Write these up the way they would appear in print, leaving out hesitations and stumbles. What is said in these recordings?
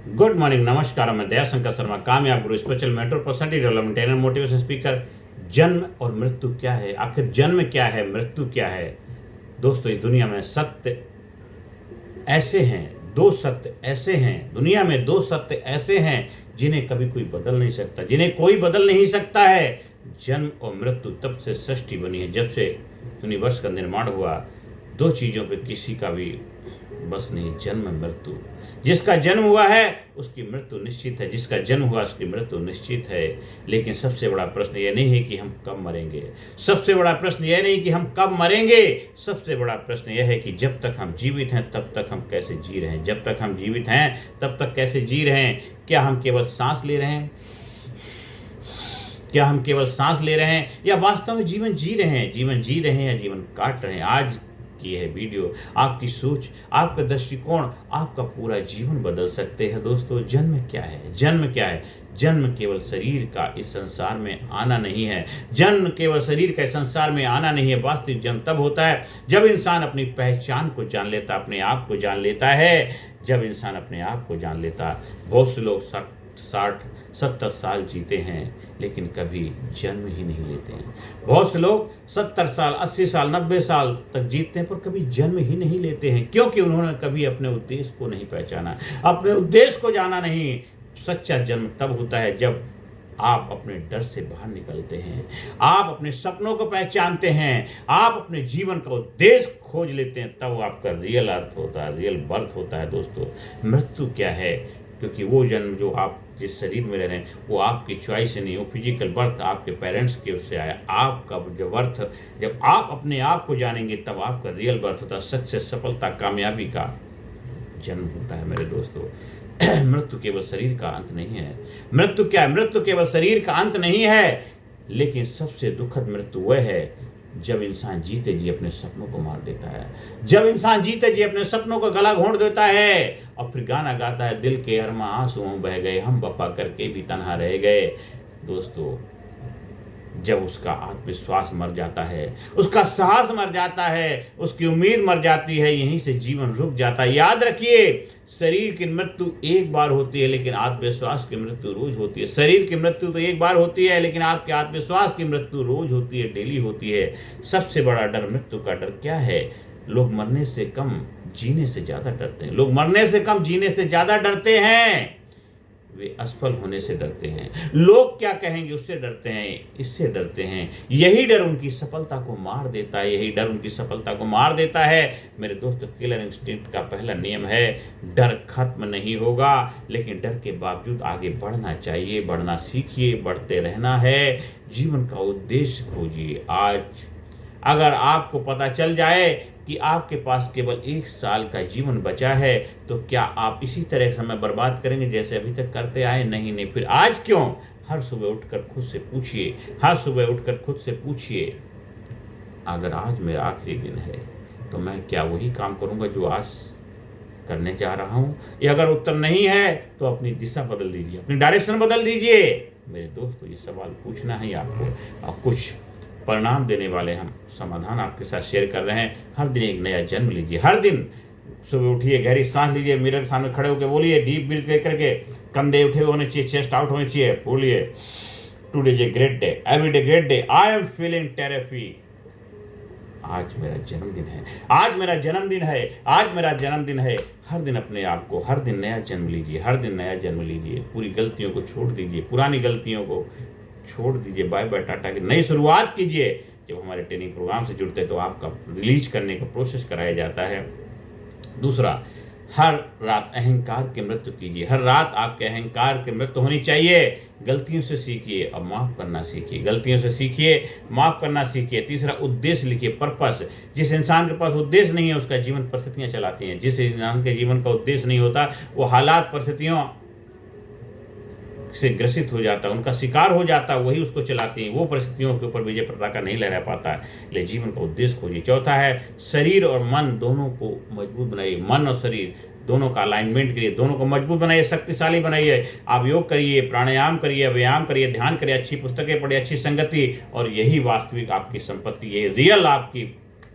Good morning, नमस्कार। मैं दया शंकर शर्मा, कामयाब गुरु, spiritual mentor, personality development trainer, motivation speaker. जन्म और मृत्यु क्या है? आखिर जन्म क्या है, मृत्यु क्या है? दोस्तों, इस दुनिया में सत्य ऐसे हैं, दो सत्य ऐसे हैं, दुनिया में दो सत्य ऐसे हैं जिन्हें कभी कोई बदल नहीं सकता, जिन्हें कोई बदल नहीं सकता है। जन्म और मृत्यु तब से सृष्टि बनी है, जब से यूनिवर्स का निर्माण हुआ। दो चीजों पे किसी का भी बस नहीं, जन्म मृत्यु। जिसका जन्म हुआ है उसकी मृत्यु निश्चित है, जिसका जन्म हुआ उसकी मृत्यु निश्चित है। लेकिन सबसे बड़ा प्रश्न यह नहीं है कि हम कब मरेंगे, सबसे बड़ा प्रश्न यह नहीं कि हम कब मरेंगे, सबसे बड़ा प्रश्न यह है कि जब तक हम जीवित हैं तब तक हम कैसे जी रहे हैं। जब तक हम जीवित हैं तब तक कैसे जी रहे हैं? क्या हम केवल सांस ले रहे हैं? क्या हम केवल सांस ले रहे हैं या वास्तव में जीवन जी रहे हैं? जीवन जी रहे हैं या जीवन काट रहे हैं? आज की है वीडियो आपकी सोच, आपका दृष्टिकोण, आपका पूरा जीवन बदल सकते हैं। दोस्तों, जन्म क्या है? जन्म क्या है? जन्म केवल शरीर का इस संसार में आना नहीं है। जन्म केवल शरीर का इस संसार में आना नहीं है। वास्तविक जन्म तब होता है जब इंसान अपनी पहचान को जान लेता, अपने आप को जान लेता है। जब इंसान अपने आप को जान लेता। बहुत से लोग 60-70 साल जीते हैं लेकिन कभी जन्म ही नहीं लेते हैं। बहुत से लोग 70 साल, 80 साल, 90 साल तक जीते हैं पर कभी जन्म ही नहीं लेते हैं, क्योंकि उन्होंने कभी अपने उद्देश्य को नहीं पहचाना, अपने उद्देश्य को जाना नहीं। सच्चा जन्म तब होता है जब आप अपने डर से बाहर निकलते हैं, आप अपने सपनों को पहचानते हैं, आप अपने जीवन का उद्देश्य खोज लेते हैं, तब आपका रियल अर्थ होता है, रियल बर्थ होता है। दोस्तों, मृत्यु क्या है? क्योंकि वो जन्म जो आप जिस शरीर में रह रहे हैं वो आपकी चॉइस से नहीं, वो फिजिकल बर्थ आपके पेरेंट्स के उससे आया। आपका जो बर्थ, जब आप अपने आप को जानेंगे तब आपका रियल बर्थ होता है, सक्सेस, सफलता, कामयाबी का जन्म होता है। मेरे दोस्तों, मृत्यु केवल शरीर का अंत नहीं है। मृत्यु क्या है? मृत्यु केवल शरीर का अंत नहीं है, लेकिन सबसे दुखद मृत्यु वह है जब इंसान जीते जी अपने सपनों को मार देता है, जब इंसान जीते जी अपने सपनों को गला घोंट देता है और फिर गाना गाता है, दिल के अरमा आंसुओं बह गए, हम वफा करके भी तन्हा रह गए। दोस्तों, जब उसका आत्मविश्वास मर जाता है, उसका साहस मर जाता है, उसकी उम्मीद मर जाती है, यहीं से जीवन रुक जाता है। याद रखिए, शरीर की मृत्यु एक बार होती है लेकिन आत्मविश्वास की मृत्यु रोज होती है। शरीर की मृत्यु तो एक बार होती है लेकिन आपके आत्मविश्वास की मृत्यु रोज होती है, डेली होती है। सबसे बड़ा डर मृत्यु का डर क्या है? लोग मरने से कम जीने से ज्यादा डरते हैं। लोग मरने से कम जीने से ज्यादा डरते हैं। वे असफल होने से डरते हैं, लोग क्या कहेंगे उससे डरते हैं, इससे डरते हैं। यही डर उनकी सफलता को मार देता है, यही डर उनकी सफलता को मार देता है। मेरे दोस्तों, किलर इंस्टिंक्ट का पहला नियम है, डर खत्म नहीं होगा लेकिन डर के बावजूद आगे बढ़ना चाहिए, बढ़ना सीखिए, बढ़ते रहना है। जीवन का उद्देश्य खोजिए। आज अगर आपको पता चल जाए कि आपके पास केवल 1 साल का जीवन बचा है तो क्या आप इसी तरह समय बर्बाद करेंगे जैसे अभी तक करते आए? नहीं नहीं। फिर आज क्यों? हर सुबह उठकर खुद से पूछिए, हर सुबह उठकर खुद से पूछिए, अगर आज मेरा आखिरी दिन है तो मैं क्या वही काम करूंगा जो आज करने जा रहा हूं? या अगर उत्तर नहीं है तो अपनी दिशा बदल दीजिए, अपनी डायरेक्शन बदल दीजिए। मेरे दोस्तों, ये सवाल पूछना ही आपको, और कुछ परिणाम देने वाले हम समाधान आपके साथ शेयर कर रहे हैं। हर दिन एक नया जन्म लीजिए। हर दिन सुबह उठिए, गहरी सांस लीजिए, मिरर के सामने खड़े होकर बोलिए, डीप ब्रीथ लेकर के, कंधे उठे होने चाहिए, चेस्ट आउट होनी चाहिए। बोलिए, today is a great day, every day great day, I am feeling terrific. आज मेरा जन्मदिन है, आज मेरा जन्मदिन है, आज मेरा जन्मदिन है। हर दिन अपने आप को, हर दिन नया जन्म लीजिए, हर दिन नया जन्म लीजिए। पूरी गलतियों को छोड़ दीजिए, पुरानी गलतियों को छोड़ दीजिए, बाय बाय टाटा की नई शुरुआत कीजिए। जब हमारे ट्रेनिंग प्रोग्राम से जुड़ते हैं तो आपका रिलीज करने का प्रोसेस कराया जाता है। दूसरा, हर रात अहंकार की मृत्यु कीजिए। हर रात आपके अहंकार की मृत्यु होनी चाहिए। गलतियों से सीखिए और माफ करना सीखिए, गलतियों से सीखिए, माफ करना सीखिए। तीसरा, उद्देश्य लिखिए, पर्पस। जिस इंसान के पास उद्देश्य नहीं है उसका जीवन परिस्थितियां चलाती हैं। जिस इंसान के जीवन का उद्देश्य नहीं होता वो हालात, परिस्थितियों से ग्रसित हो जाता है, उनका शिकार हो जाता है, वही उसको चलाती हैं। वो परिस्थितियों के ऊपर विजय पताका नहीं लहरा पाता है। इसलिए जीवन का उद्देश्य खोजिए। चौथा है, शरीर और मन दोनों को मजबूत बनाइए। मन और शरीर दोनों का अलाइनमेंट करिए, दोनों को मजबूत बनाइए, शक्तिशाली बनाइए। आप योग करिए, प्राणायाम करिए, व्यायाम करिए, ध्यान करिए, अच्छी पुस्तकें पढ़िए, अच्छी संगति, और यही वास्तविक आपकी संपत्ति, यही रियल आपकी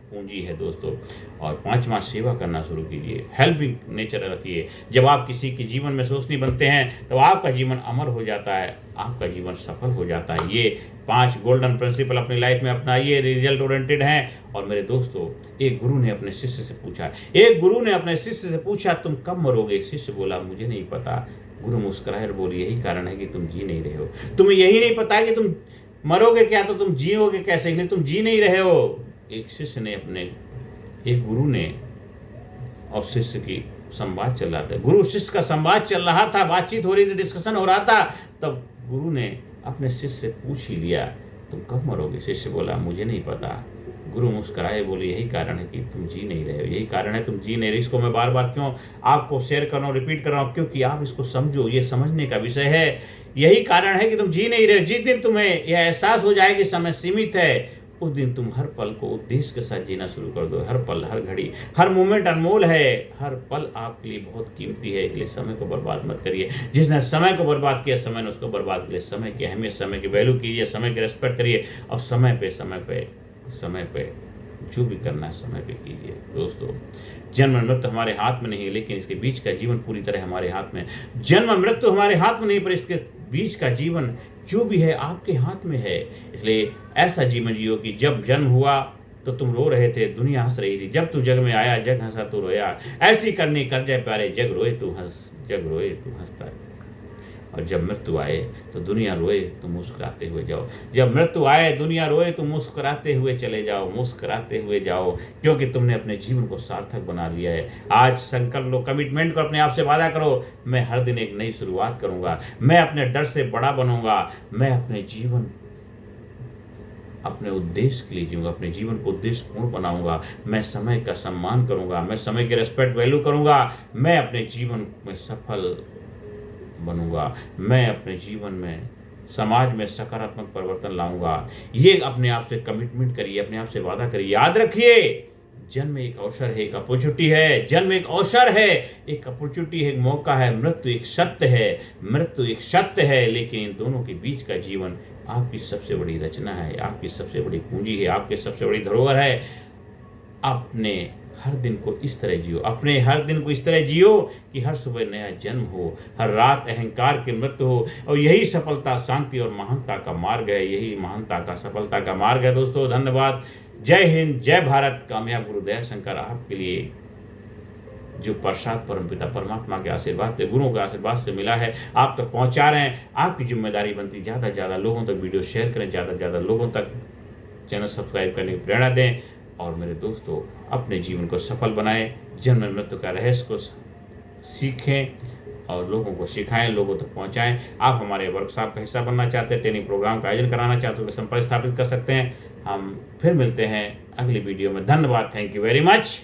पूंजी है दोस्तों। और पांचवा, सेवा करना शुरू कीजिए, हेल्पिंग नेचर रखिए। जब आप किसी के जीवन में सोचनी बनते हैं तो आपका जीवन अमर हो जाता है, आपका जीवन सफल हो जाता है। ये 5 गोल्डन प्रिंसिपल अपनी लाइफ में अपनाइए, रिजल्ट ओरिएंटेड हैं। और मेरे दोस्तों, एक गुरु ने अपने शिष्य से पूछा, तुम कब मरोगे? शिष्य बोला, मुझे नहीं पता। गुरु मुस्कुराए और बोली, यही कारण है कि तुम जी नहीं रहे हो। तुम्हें यही नहीं पता कि तुम मरोगे क्या, तो तुम जियोगे कैसे? इसलिए तुम जी नहीं रहे हो। एक गुरु ने और शिष्य की संवाद चल रहा था, गुरु शिष्य का संवाद चल रहा था, बातचीत हो रही थी, डिस्कशन हो रहा था। तब गुरु ने अपने शिष्य से पूछ ही लिया, तुम कब मरोगे? शिष्य बोला, मुझे नहीं पता। गुरु मुस्कुराए, बोले, यही कारण है कि तुम जी नहीं रहे हो, यही कारण है तुम जी नहीं रहे। इसको मैं बार बार क्यों आपको शेयर कर रहा हूँ, रिपीट कर रहा हूँ? क्योंकि आप इसको समझो, ये समझने का विषय है। यही कारण है कि तुम जी नहीं रहे हो। जिस दिन तुम्हें यह एहसास हो जाए कि समय सीमित है, उस दिन तुम हर पल को उद्देश्य के साथ जीना शुरू कर दो। हर पल, हर घड़ी, हर मोमेंट अनमोल है, हर पल आपके लिए बहुत कीमती है। इसलिए समय को बर्बाद मत करिए। जिसने समय को बर्बाद किया, समय ने उसको बर्बाद किया। समय की अहमियत, समय की वैल्यू कीजिए, समय की रेस्पेक्ट करिए, और समय पे जो भी करना है समय पे कीजिए। दोस्तों, जन्म मृत्यु हमारे हाथ में नहीं है, लेकिन इसके बीच का जीवन पूरी तरह हमारे हाथ में। जन्म मृत्यु हमारे हाथ में नहीं, पर इसके बीच का जीवन जो भी है आपके हाथ में है। इसलिए ऐसा जीवन जियो कि जब जन्म हुआ तो तुम रो रहे थे, दुनिया हंस रही थी। जब तू जग में आया, जग हंसा तू रोया। ऐसी करनी कर जाए प्यारे, जग रोए तू हंसता। और जब मृत्यु आए तो दुनिया रोए, तुम मुस्कुराते हुए जाओ। जब मृत्यु आए, दुनिया रोए, तुम मुस्कुराते हुए चले जाओ, मुस्कुराते हुए जाओ, क्योंकि तुमने अपने जीवन को सार्थक बना लिया है। आज संकल्प लो, कमिटमेंट को अपने आप से वादा करो, मैं हर दिन एक नई शुरुआत करूंगा, मैं अपने डर से बड़ा बनूंगा, मैं अपने जीवन अपने उद्देश्य के लिए जीऊंगा, अपने जीवन को उद्देश्यपूर्ण बनाऊंगा, मैं समय का सम्मान करूंगा, मैं समय की रेस्पेक्ट वैल्यू करूंगा, मैं अपने जीवन में सफल बनूंगा, मैं अपने जीवन में समाज में सकारात्मक परिवर्तन लाऊंगा। ये अपने आप से कमिटमेंट करिए, अपने आप से वादा करिए। याद रखिए, जन्म एक अवसर है, एक अपॉर्चुनिटी है। जन्म एक अवसर है, एक अपॉर्चुनिटी है, एक मौका है। मृत्यु एक सत्य है, लेकिन इन दोनों के बीच का जीवन आपकी सबसे बड़ी रचना है, आपकी सबसे बड़ी पूंजी है, आपकी सबसे बड़ी धरोहर है। अपने हर दिन को इस तरह जियो कि हर सुबह नया जन्म हो, हर रात अहंकार की मृत्यु हो। और यही सफलता, शांति और महानता का मार्ग है, यही महानता का, सफलता का मार्ग है। दोस्तों, धन्यवाद। जय हिंद, जय भारत। कामयाब गुरु दया शंकर आपके लिए जो प्रसाद परमपिता परमात्मा के आशीर्वाद से, गुरुओं के आशीर्वाद से मिला है, आप तक पहुंचा रहे हैं। आपकी जिम्मेदारी बनती, ज़्यादा से ज़्यादा लोगों तक वीडियो शेयर करें, ज़्यादा से ज़्यादा लोगों तक चैनल सब्सक्राइब करने की प्रेरणा दें। और मेरे दोस्तों, अपने जीवन को सफल बनाएं, जन्म मृत्यु का रहस्य को सीखें और लोगों को सिखाएं, लोगों तक पहुंचाएं। आप हमारे वर्कशॉप का हिस्सा बनना चाहते हैं, ट्रेनिंग प्रोग्राम का आयोजन कराना चाहते हो तो संपर्क स्थापित कर सकते हैं। हम फिर मिलते हैं अगली वीडियो में। धन्यवाद। Thank you very much.